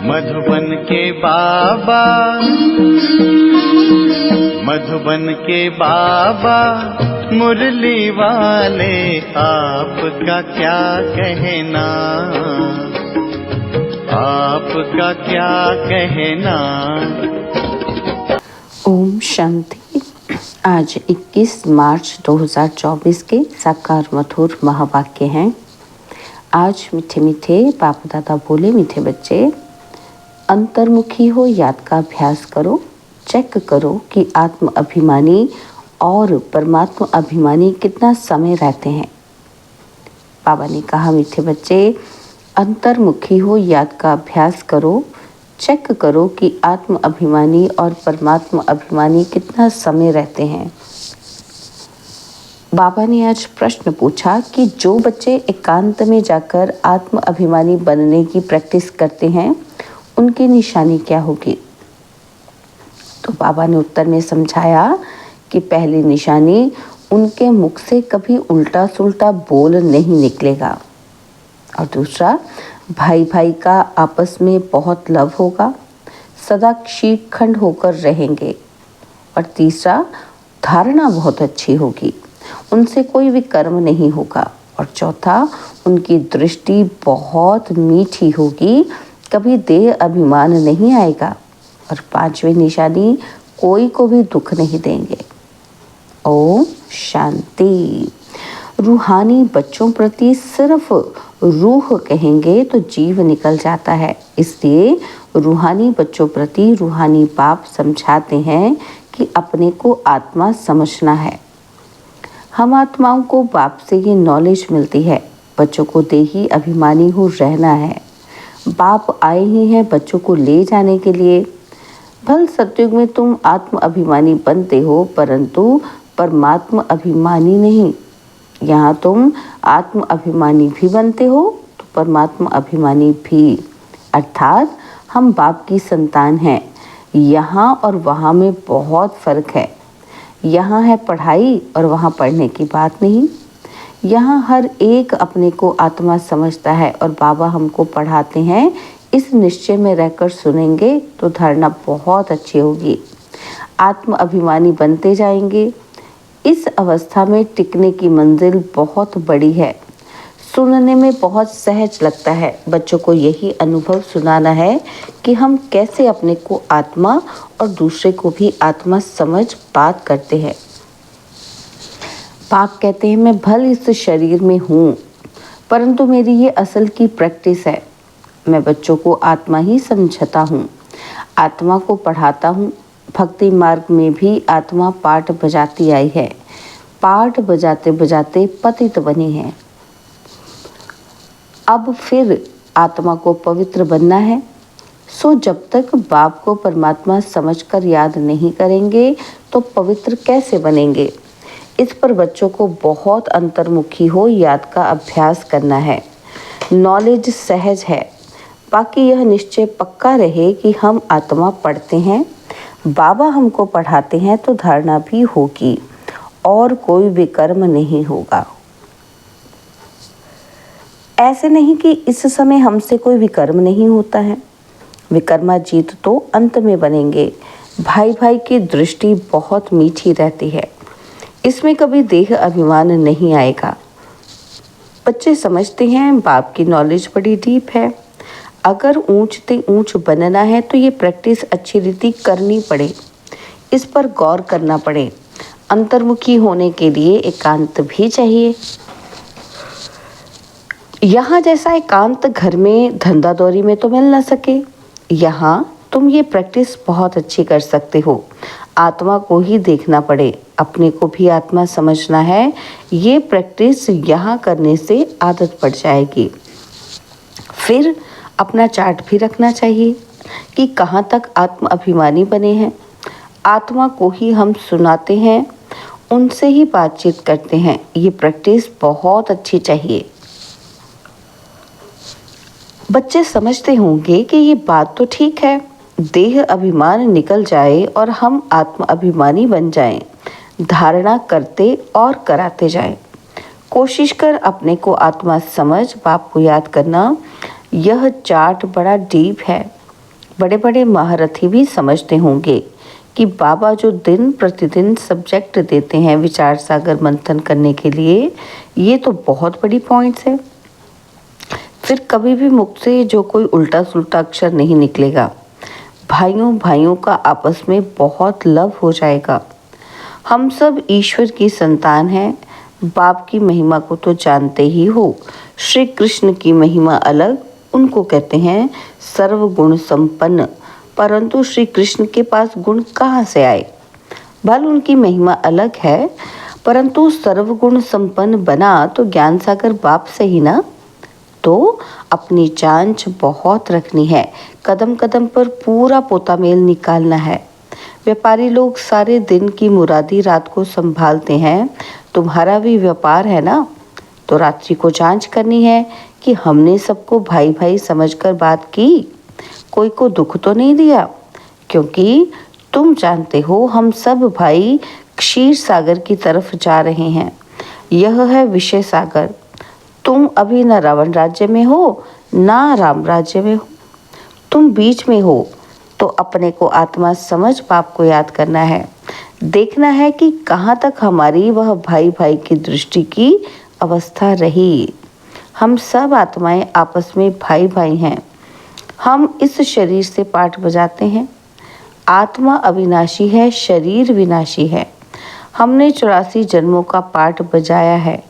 मधुबन के बाबा, मधुबन के बाबा मुरली वाले, आपका क्या कहना, आपका क्या कहना। ओम शांति। आज 21 मार्च 2024 के साकार मधुर महावाक्य हैं। आज मीठे मीठे बाप दादा बोले, मीठे बच्चे, अंतर्मुखी हो, याद का अभ्यास करो, चेक करो कि आत्म अभिमानी और परमात्मा अभिमानी कितना समय रहते हैं। बाबा ने कहा, मीठे बच्चे, अंतर्मुखी हो, याद का अभ्यास करो, चेक करो कि आत्म अभिमानी और परमात्मा अभिमानी कितना समय रहते हैं। बाबा ने आज प्रश्न पूछा कि जो बच्चे एकांत में जाकर आत्म अभिमानी बनने की प्रैक्टिस करते हैं, उनकी निशानी क्या होगी। तो बाबा ने उत्तर में समझाया कि पहली निशानी, उनके मुख से कभी उल्टा सुल्टा बोल नहीं निकलेगा, और दूसरा, भाई भाई का आपस में बहुत लव होगा, सदा शीतखंड होकर रहेंगे, और तीसरा, धारणा बहुत अच्छी होगी, उनसे कोई भी कर्म नहीं होगा, और चौथा, उनकी दृष्टि बहुत मीठी होगी, कभी देह अभिमान नहीं आएगा, और पांचवी निशानी, कोई को भी दुख नहीं देंगे। ओम शांति। रूहानी बच्चों प्रति सिर्फ रूह कहेंगे तो जीव निकल जाता है, इसलिए रूहानी बच्चों प्रति रूहानी बाप समझाते हैं कि अपने को आत्मा समझना है। हम आत्माओं को बाप से ये नॉलेज मिलती है, बच्चों को देही अभिमानी हो रहना है। बाप आए ही हैं बच्चों को ले जाने के लिए। भल सतयुग में तुम आत्म अभिमानी बनते हो, परंतु परमात्मा अभिमानी नहीं। यहाँ तुम आत्म अभिमानी भी बनते हो तो परमात्मा अभिमानी भी, अर्थात हम बाप की संतान हैं। यहाँ और वहाँ में बहुत फर्क है। यहाँ है पढ़ाई और वहाँ पढ़ने की बात नहीं। यहाँ हर एक अपने को आत्मा समझता है और बाबा हमको पढ़ाते हैं। इस निश्चय में रहकर सुनेंगे तो धारणा बहुत अच्छी होगी, आत्म अभिमानी बनते जाएंगे। इस अवस्था में टिकने की मंजिल बहुत बड़ी है। सुनने में बहुत सहज लगता है। बच्चों को यही अनुभव सुनाना है कि हम कैसे अपने को आत्मा और दूसरे को भी आत्मा समझ बात करते हैं। बाप कहते हैं, मैं भल इस शरीर में हूँ, परंतु मेरी ये असल की प्रैक्टिस है। मैं बच्चों को आत्मा ही समझता हूँ, आत्मा को पढ़ाता हूँ। भक्ति मार्ग में भी आत्मा पाठ बजाती आई है, पाठ बजाते बजाते पतित बनी है। अब फिर आत्मा को पवित्र बनना है। सो जब तक बाप को परमात्मा समझकर याद नहीं करेंगे तो पवित्र कैसे बनेंगे। इस पर बच्चों को बहुत अंतर्मुखी हो, याद का अभ्यास करना है। नॉलेज सहज है, बाकी यह निश्चय पक्का रहे कि हम आत्मा पढ़ते हैं, बाबा हमको पढ़ाते हैं तो धारणा भी होगी और कोई विकर्म नहीं होगा। ऐसे नहीं कि इस समय हमसे कोई विकर्म नहीं होता है। विकर्माजीत तो अंत में बनेंगे। भाई भाई की दृष्टि बहुत मीठी रहती है, इसमें कभी देह अभिमान नहीं आएगा। बच्चे समझते हैं बाप की नॉलेज बड़ी डीप है। अगर ऊंच ते ऊंच बनना है तो ये प्रैक्टिस अच्छी रीति करनी पड़े, इस पर गौर करना पड़े। अंतर्मुखी होने के लिए एकांत भी चाहिए। यहाँ जैसा एकांत घर में धंधा दौरी में तो मिल ना सके, यहाँ तुम ये प्रैक्टिस बहुत अच्छी कर सकते हो। आत्मा को ही देखना पड़े, अपने को भी आत्मा समझना है। ये प्रैक्टिस यहाँ करने से आदत पड़ जाएगी। फिर अपना चार्ट भी रखना चाहिए कि कहाँ तक आत्म अभिमानी बने हैं। आत्मा को ही हम सुनाते हैं, उनसे ही बातचीत करते हैं। ये प्रैक्टिस बहुत अच्छी चाहिए। बच्चे समझते होंगे कि ये बात तो ठीक है, देह अभिमान निकल जाए और हम आत्म अभिमानी बन जाएं, धारणा करते और कराते जाएं। कोशिश कर अपने को आत्मा समझ, बाप को याद करना। यह चार्ट बड़ा डीप है, बड़े बड़े महारथी भी समझते होंगे कि बाबा जो दिन प्रतिदिन सब्जेक्ट देते हैं विचार सागर मंथन करने के लिए, ये तो बहुत बड़ी पॉइंट्स है। फिर कभी भी मुख से जो कोई उल्टा सुल्टा अक्षर नहीं निकलेगा। भाइयों भाइयों का आपस में बहुत लव हो जाएगा। हम सब ईश्वर की संतान हैं। बाप की महिमा को तो जानते ही हो। श्री कृष्ण की महिमा अलग, उनको कहते हैं सर्वगुण संपन्न। परंतु श्री कृष्ण के पास गुण कहाँ से आए? भल उनकी महिमा अलग है, परंतु सर्वगुण संपन्न बना तो ज्ञान सागर बाप से ही ना। तो अपनी जांच बहुत रखनी है, कदम कदम पर पूरा पोता मेल निकालना है। व्यापारी लोग सारे दिन की मुरादी रात को संभालते हैं, तुम्हारा भी व्यापार है ना, तो रात्रि को जांच करनी है कि हमने सबको भाई भाई समझकर बात की, कोई को दुख तो नहीं दिया। क्योंकि तुम जानते हो हम सब भाई क्षीर सागर की तरफ जा रहे हैं। यह है विषय सागर। तुम अभी न रावण राज्य में हो ना राम राज्य में हो, तुम बीच में हो। तो अपने को आत्मा समझ बाप को याद करना है। देखना है कि कहाँ तक हमारी वह भाई भाई की दृष्टि की अवस्था रही। हम सब आत्माएं आपस में भाई भाई हैं। हम इस शरीर से पाठ बजाते हैं। आत्मा अविनाशी है, शरीर विनाशी है। हमने 84 जन्मों का पाठ बजाया है।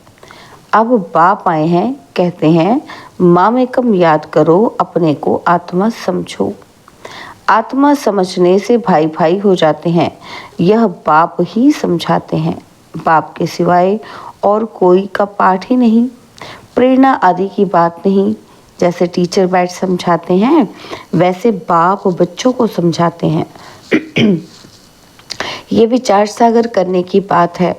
अब बाप आए हैं, कहते हैं मामेकम याद करो, अपने को आत्मा समझो। आत्मा समझने से भाई भाई हो जाते हैं। यह बाप ही समझाते हैं। बाप के सिवाय और कोई का पाठ ही नहीं, प्रेरणा आदि की बात नहीं। जैसे टीचर बैठ समझाते हैं, वैसे बाप बच्चों को समझाते हैं। ये विचार सागर करने की बात है।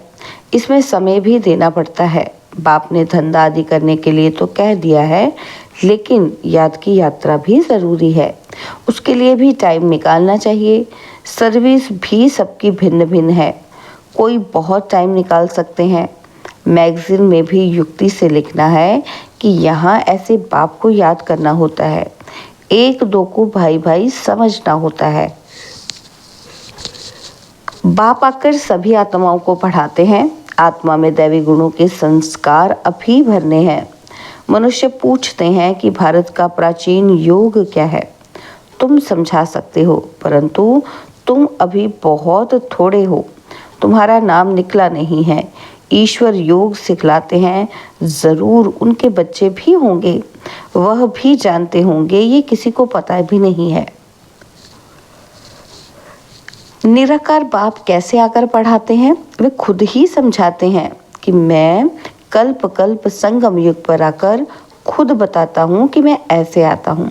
इसमें समय भी देना पड़ता है। बाप ने धंधा आदि करने के लिए तो कह दिया है, लेकिन याद की यात्रा भी ज़रूरी है। उसके लिए भी टाइम निकालना चाहिए। सर्विस भी सबकी भिन्न भिन्न है। कोई बहुत टाइम निकाल सकते हैं। मैगज़ीन में भी युक्ति से लिखना है कि यहाँ ऐसे बाप को याद करना होता है, एक दो को भाई भाई समझना होता है। बाप आकर सभी आत्माओं को पढ़ाते हैं। आत्मा में दैवी गुणों के संस्कार अभी भरने हैं। मनुष्य पूछते हैं कि भारत का प्राचीन योग क्या है। तुम समझा सकते हो, परंतु तुम अभी बहुत थोड़े हो। तुम्हारा नाम निकला नहीं है। ईश्वर योग सिखलाते हैं। ज़रूर उनके बच्चे भी होंगे, वह भी जानते होंगे, ये किसी को पता भी नहीं है। निराकार बाप कैसे आकर पढ़ाते हैं? वे खुद ही समझाते हैं कि मैं कल्प कल्प संगम युग पर आकर खुद बताता हूँ कि मैं ऐसे आता हूँ,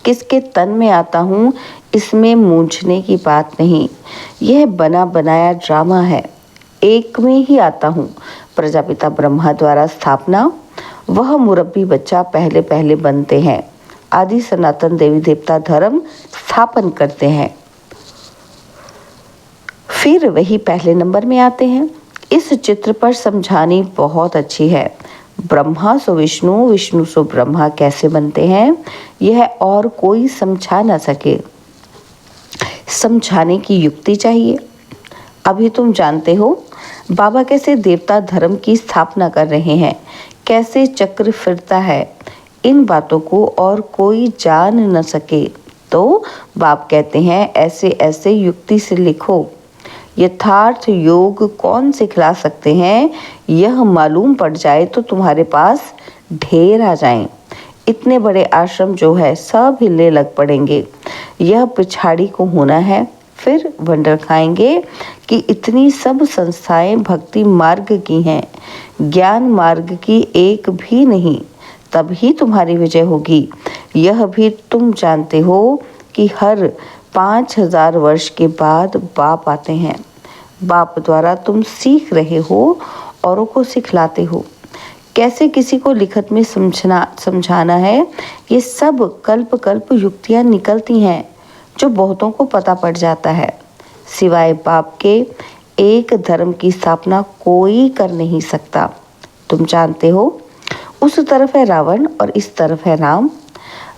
किसके तन में आता हूँ। इसमें मूंझने की बात नहीं। यह बना बनाया ड्रामा है। एक में ही आता हूँ। प्रजापिता ब्रह्मा द्वारा स्थापना, वह मुरब्बी बच्चा पहले पहले बनते हैं। आदि सनातन देवी देवता धर्म स्थापन करते हैं, फिर वही पहले नंबर में आते हैं। इस चित्र पर समझानी बहुत अच्छी है। ब्रह्मा सो विष्णु, विष्णु सो ब्रह्मा कैसे बनते हैं, यह और कोई समझा ना सके। समझाने की युक्ति चाहिए। अभी तुम जानते हो बाबा कैसे देवता धर्म की स्थापना कर रहे हैं, कैसे चक्र फिरता है। इन बातों को और कोई जान न सके, तो बाप कहते हैं ऐसे ऐसे युक्ति से लिखो। यथार्थ योग कौन सिखला सकते हैं, यह मालूम पड़ जाए तो तुम्हारे पास ढेर आ जाएं। इतने बड़े आश्रम जो है सब हिले लग पड़ेंगे। यह पिछाड़ी को होना है, फिर वंडर खाएंगे कि इतनी सब संस्थाएं भक्ति मार्ग की हैं, ज्ञान मार्ग की एक भी नहीं। तभी तुम्हारी विजय होगी। यह भी तुम जानते हो कि हर 5000 वर्ष के बाद बाप आते हैं। बाप द्वारा तुम सीख रहे हो, औरों को सिखलाते हो। कैसे किसी को लिखत में समझाना है, ये सब कल्प कल्प युक्तियाँ निकलती हैं जो बहुतों को पता पड़ जाता है। सिवाय बाप के एक धर्म की स्थापना कोई कर नहीं सकता। तुम जानते हो, उस तरफ है रावण और इस तरफ है राम।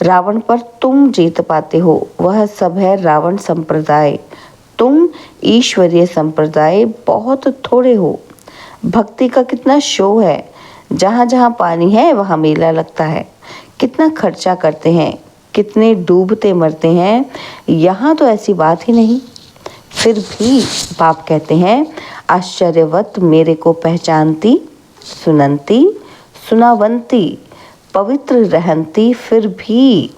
रावण पर तुम जीत पाते हो, वह सब है रावण संप्रदाय। तुम ईश्वरीय संप्रदाय बहुत थोड़े हो। भक्ति का कितना शो है, जहाँ जहाँ पानी है वहाँ मेला लगता है। कितना खर्चा करते हैं, कितने डूबते मरते हैं, यहाँ तो ऐसी बात ही नहीं। फिर भी बाप कहते हैं, आश्चर्यवत मेरे को पहचानती, सुनंती, सुनावंती, पवित्र रहंती, फिर भी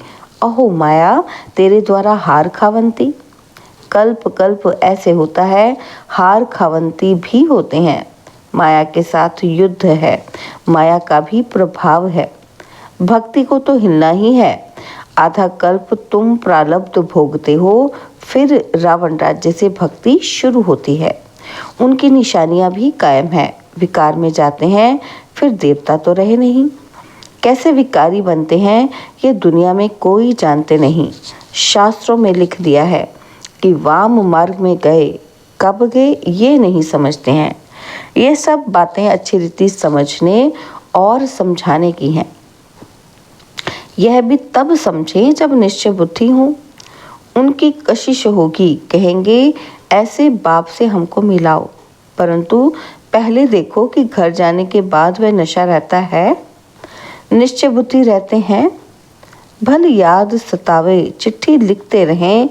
अहो माया तेरे द्वारा हार खावंती। कल्प कल्प ऐसे होता है, हार खावंती भी होते हैं। माया के साथ युद्ध है, माया का भी प्रभाव है। भक्ति को तो हिलना ही है। आधा कल्प तुम प्रारब्ध भोगते हो, फिर रावण राज्य से भक्ति शुरू होती है। उनकी निशानियां भी कायम है। विकार में जाते हैं, फिर देवता तो रहे नहीं। कैसे विकारी बनते हैं ये दुनिया में कोई जानते नहीं। शास्त्रों में लिख दिया है कि वाम मार्ग में गए, कब गए ये नहीं समझते हैं। ये सब बातें अच्छी रीति समझने और समझाने की हैं। यह भी तब समझे जब निश्चय बुद्धि हो। उनकी कशिश होगी, कहेंगे ऐसे बाप से हमको मिलाओ, परंतु पहले देखो कि घर जाने के बाद वह नशा रहता है, निश्चय बुद्धि रहते हैं। भल याद सतावे, चिट्ठी लिखते रहें,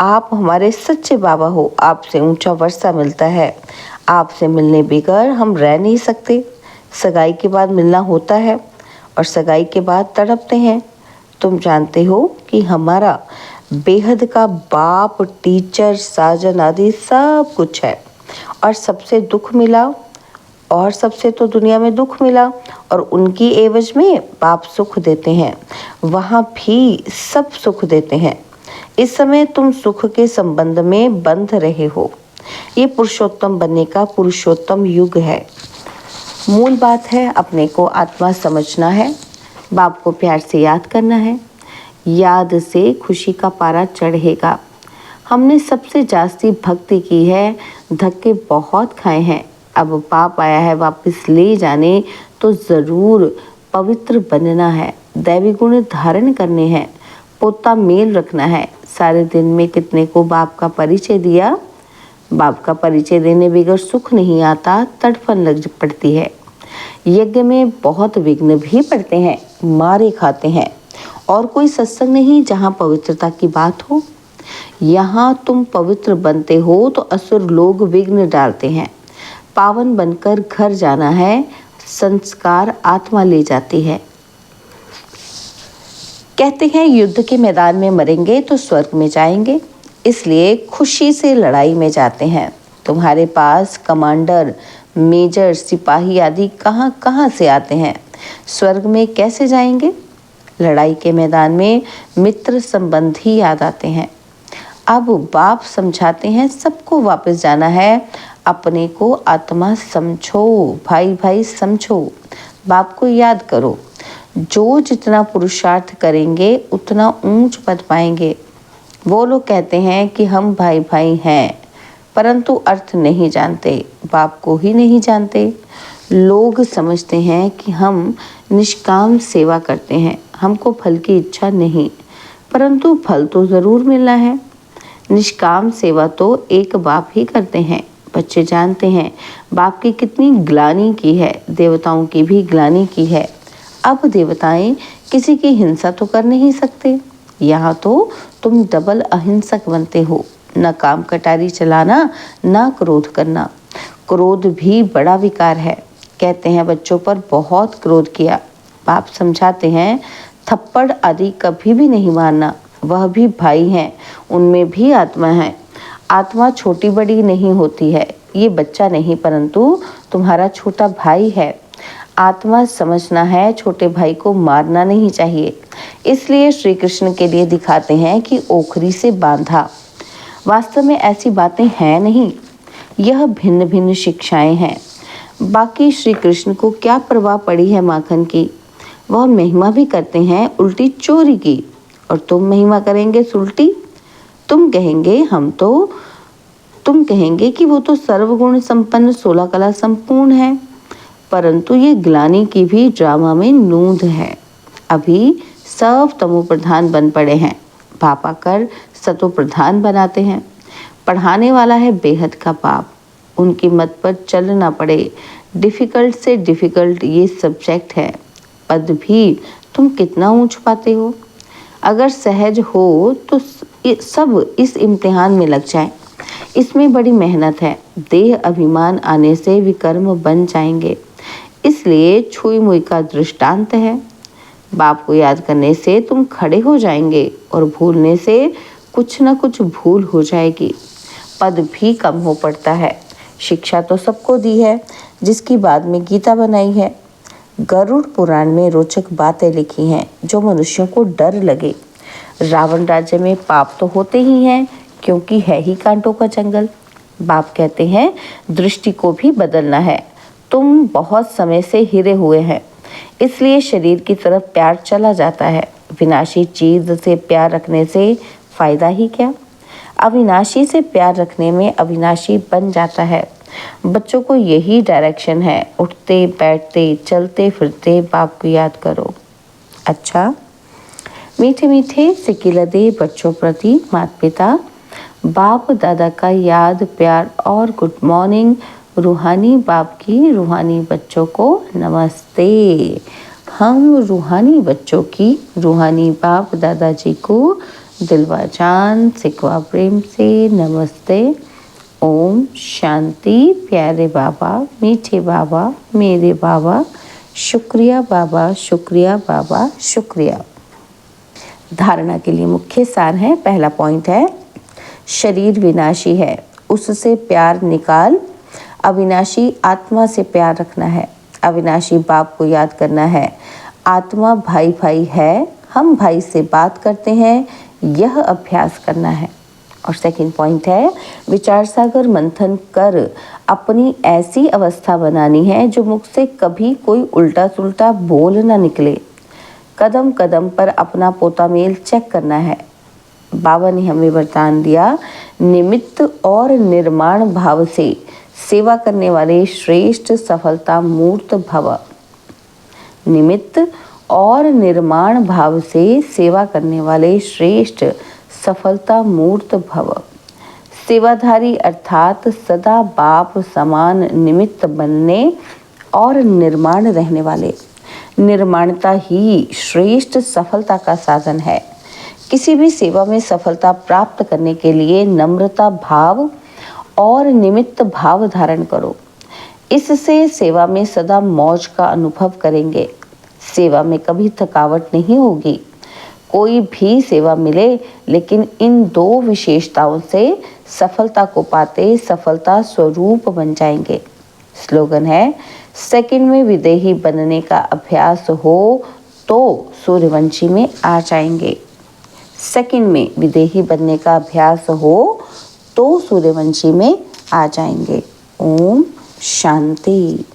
आप हमारे सच्चे बाबा हो, आपसे ऊंचा वर्षा मिलता है। आपसे मिलने बगैर हम रह नहीं सकते। सगाई के बाद मिलना होता है और सगाई के बाद तड़पते हैं। तुम जानते हो कि हमारा बेहद का बाप, टीचर, साजन आदि सब कुछ है, और सबसे दुख मिला, और सबसे तो दुनिया में दुख मिला, और उनकी एवज में बाप सुख देते हैं, वहाँ भी सब सुख देते हैं। इस समय तुम सुख के संबंध में बंध रहे हो। ये पुरुषोत्तम बनने का पुरुषोत्तम युग है। मूल बात है, अपने को आत्मा समझना है, बाप को प्यार से याद करना है। याद से खुशी का पारा चढ़ेगा। हमने सबसे जास्ती भक्ति की है, धक्के बहुत खाए हैं। अब बाप आया है वापस ले जाने, तो ज़रूर पवित्र बनना है, दैवी गुण धारण करने हैं, पोता मेल रखना है। सारे दिन में कितने को बाप का परिचय दिया। बाप का परिचय देने बगैर सुख नहीं आता, तड़फन लग पड़ती है। यज्ञ में बहुत विघ्न भी पड़ते हैं, मारे खाते हैं, और कोई सत्संग नहीं जहाँ पवित्रता की बात हो। यहाँ तुम पवित्र बनते हो तो असुर लोग विघ्न डालते हैं। पावन बनकर घर जाना है, संस्कार आत्मा ले जाती है। कहते हैं युद्ध के मैदान में मरेंगे तो स्वर्ग में जाएंगे, इसलिए खुशी से लड़ाई में जाते हैं। तुम्हारे पास कमांडर, मेजर, सिपाही आदि कहाँ कहाँ से आते हैं, स्वर्ग में कैसे जाएंगे? लड़ाई के मैदान में मित्र संबंधी याद आते हैं। अब बाप समझाते हैं सबको वापस जाना है, अपने को आत्मा समझो, भाई भाई समझो, बाप को याद करो। जो जितना पुरुषार्थ करेंगे उतना ऊंच पद पाएंगे। वो लोग कहते हैं कि हम भाई भाई हैं, परंतु अर्थ नहीं जानते, बाप को ही नहीं जानते। लोग समझते हैं कि हम निष्काम सेवा करते हैं, हमको फल की इच्छा नहीं, परंतु फल तो ज़रूर मिलना है। निष्काम सेवा तो एक बाप ही करते हैं। बच्चे जानते हैं बाप की कितनी ग्लानि की है, देवताओं की भी ग्लानि की है। अब देवताएं किसी की हिंसा तो कर नहीं सकते, यहाँ तो तुम डबल अहिंसक बनते हो। न काम कटारी चलाना, न क्रोध करना। क्रोध भी बड़ा विकार है। कहते हैं बच्चों पर बहुत क्रोध किया। बाप समझाते हैं थप्पड़ आदि कभी भी नहीं मारना, वह भी भाई हैं, उनमें भी आत्मा है। आत्मा छोटी बड़ी नहीं होती है, ये बच्चा नहीं परंतु तुम्हारा छोटा भाई है। आत्मा समझना है, छोटे भाई को मारना नहीं चाहिए। इसलिए श्री कृष्ण के लिए दिखाते हैं कि ओखरी से बांधा। वास्तव में ऐसी बातें हैं नहीं, यह भिन्न भिन्न शिक्षाएं हैं। बाकी श्री कृष्ण को क्या परवाह पड़ी है माखन की। वह महिमा भी करते हैं उल्टी चोरी की, और तुम महिमा करेंगे उल्टी। तुम कहेंगे कि वो तो सर्वगुण संपन्न 16 कला संपूर्ण है, परंतु ये ग्लानि की भी ड्रामा में नूंद है। अभी सब तमो प्रधान बन पड़े हैं। पाप आकर सतो प्रधान बनाते हैं। पढ़ाने वाला है बेहद का पाप, उनकी मत पर चलना पड़े। डिफिकल्ट से डिफिकल्ट ये सब्जेक्ट है। पद भी तुम कितना ऊंच पाते हो। अगर सहज हो तो सब इस इम्तिहान में लग जाए। इसमें बड़ी मेहनत है। देह अभिमान आने से विकर्म बन जाएंगे, इसलिए छुई मुई का दृष्टांत है। बाप को याद करने से तुम खड़े हो जाएंगे और भूलने से कुछ न कुछ भूल हो जाएगी। पद भी कम हो पड़ता है। शिक्षा तो सबको दी है, जिसकी बाद में गीता बनाई है। गरुड़ पुराण में रोचक बातें लिखी हैं जो मनुष्यों को डर लगे। रावण राज्य में पाप तो होते ही हैं, क्योंकि है ही कांटों का जंगल। बाप कहते हैं दृष्टि को भी बदलना है। तुम बहुत समय से हिरे हुए हैं, इसलिए शरीर की तरफ प्यार चला जाता है। विनाशी चीज से प्यार रखने से फायदा ही क्या। अविनाशी से प्यार रखने में अविनाशी बन जाता है। बच्चों को यही डायरेक्शन है। उठते बैठते चलते फिरते बाप को याद करो। अच्छा, मीठे मीठे सिकिलदे बच्चों प्रति माता पिता, बाप दादा का याद प्यार और गुड मॉर्निंग। रूहानी बाप की रूहानी बच्चों को नमस्ते। हम रूहानी बच्चों की रूहानी बाप दादाजी को दिलवा जान सिकवा प्रेम से नमस्ते। ओम शांति। प्यारे बाबा, मीठे बाबा, मेरे बाबा, शुक्रिया बाबा, शुक्रिया बाबा, शुक्रिया। धारणा के लिए मुख्य सार है। पहला पॉइंट है, शरीर विनाशी है, उससे प्यार निकाल। अविनाशी आत्मा से प्यार रखना है। अविनाशी बाप को याद करना है। आत्मा भाई भाई है, हम भाई से बात करते हैं, यह अभ्यास करना है। और सेकंड पॉइंट है, विचार सागर मंथन कर अपनी ऐसी अवस्था बनानी है जो मुख से कभी कोई उल्टा सुल्टा बोल ना निकले। कदम कदम पर अपना पोता मेल चेक करना है। बाबा ने हमें वरदान दिया, निमित्त और निर्माण भाव से सेवा करने वाले श्रेष्ठ सफलता मूर्त भव। निमित्त और निर्माण भाव से सेवा करने वाले श्रेष्ठ सफलता मूर्त भव। सेवाधारी अर्थात सदा बाप समान निमित्त बनने और निर्माण रहने वाले। निर्माणता ही श्रेष्ठ सफलता का साधन है। किसी भी सेवा में सफलता प्राप्त करने के लिए नम्रता भाव और निमित्त भाव धारण करो। इससे सेवा में सदा मौज का अनुभव करेंगे। सेवा में कभी थकावट नहीं होगी। कोई भी सेवा मिले, लेकिन इन दो विशेषताओं से सफलता को पाते सफलता स्वरूप बन जाएंगे। स्लोगन है, सेकंड में विदेही बनने का अभ्यास हो तो सूर्यवंशी में आ जाएंगे। सेकंड में विदेही बनने का अभ्यास हो तो सूर्यवंशी में आ जाएंगे। ओम शांति।